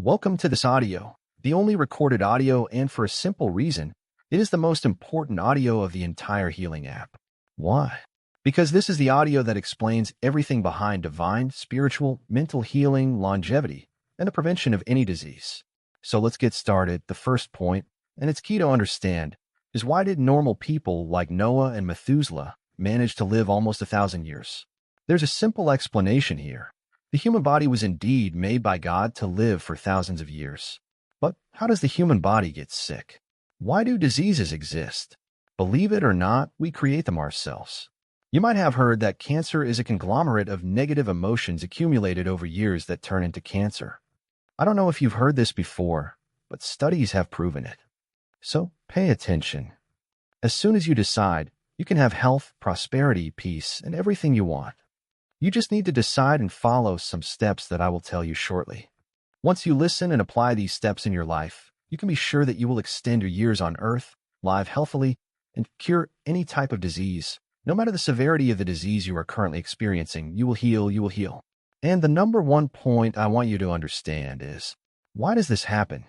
Welcome to this audio, the only recorded audio, and for a simple reason, it is the most important audio of the entire healing app. Why? Because this is the audio that explains everything behind divine, spiritual, mental healing, longevity, and the prevention of any disease. So let's get started. The first point, and it's key to understand, is why did normal people like Noah and Methuselah manage to live almost 1,000 years? There's a simple explanation here. The human body was indeed made by God to live for thousands of years. But how does the human body get sick? Why do diseases exist? Believe it or not, we create them ourselves. You might have heard that cancer is a conglomerate of negative emotions accumulated over years that turn into cancer. I don't know if you've heard this before, but studies have proven it. So pay attention. As soon as you decide, you can have health, prosperity, peace, and everything you want. You just need to decide and follow some steps that I will tell you shortly. Once you listen and apply these steps in your life, you can be sure that you will extend your years on earth, live healthily, and cure any type of disease. No matter the severity of the disease you are currently experiencing, you will heal. And the number one point I want you to understand is, why does this happen?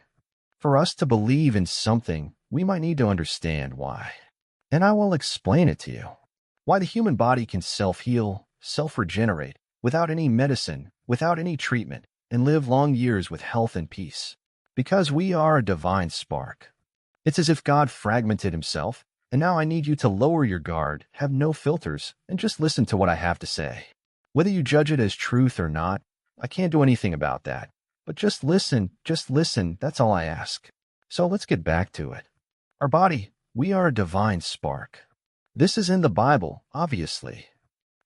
For us to believe in something, we might need to understand why. And I will explain it to you. Why the human body can self-heal, self-regenerate, without any medicine, without any treatment, and live long years with health and peace. Because we are a divine spark. It's as if God fragmented himself, and now I need you to lower your guard, have no filters, and just listen to what I have to say. Whether you judge it as truth or not, I can't do anything about that. But just listen, that's all I ask. So let's get back to it. Our body, we are a divine spark. This is in the Bible, obviously.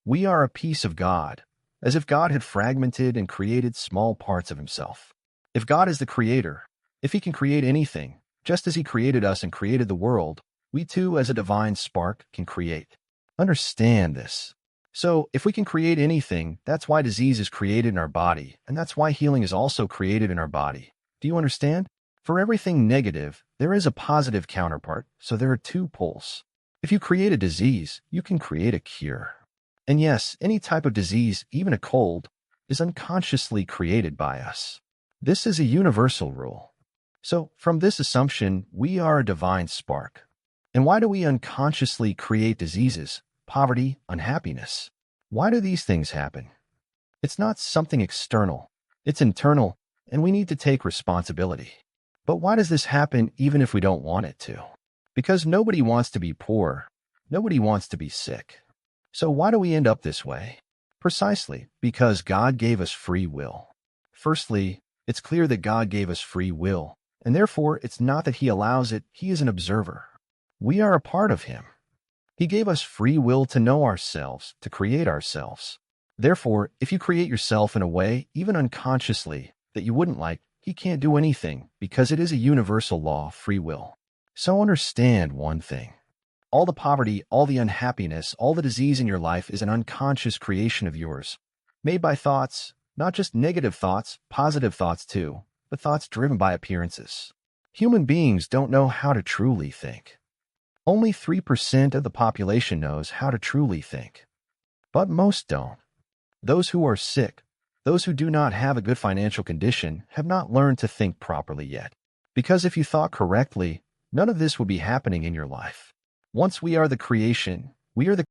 We are a piece of God, as if God had fragmented and created small parts of himself. If God is the creator, if he can create anything, just as he created us and created the world, we too, as a divine spark, can create. Understand this. So, if we can create anything, that's why disease is created in our body, and that's why healing is also created in our body. Do you understand? For everything negative, there is a positive counterpart, so there are two poles. If you create a disease, you can create a cure. And yes, any type of disease, even a cold, is unconsciously created by us. This is a universal rule. So, from this assumption, we are a divine spark. And why do we unconsciously create diseases, poverty, unhappiness? Why do these things happen? It's not something external. It's internal, and we need to take responsibility. But why does this happen even if we don't want it to? Because nobody wants to be poor. Nobody wants to be sick. So why do we end up this way? Precisely because God gave us free will. Firstly, it's clear that God gave us free will, and therefore it's not that he allows it, he is an observer. We are a part of him. He gave us free will to know ourselves, to create ourselves. Therefore, if you create yourself in a way, even unconsciously, that you wouldn't like, he can't do anything, because it is a universal law, free will. So understand one thing. All the poverty, all the unhappiness, all the disease in your life is an unconscious creation of yours, made by thoughts, not just negative thoughts, positive thoughts too, but thoughts driven by appearances. Human beings don't know how to truly think. Only 3% of the population knows how to truly think. But most don't. Those who are sick, those who do not have a good financial condition, have not learned to think properly yet. Because if you thought correctly, none of this would be happening in your life. Once we are the creation, we are the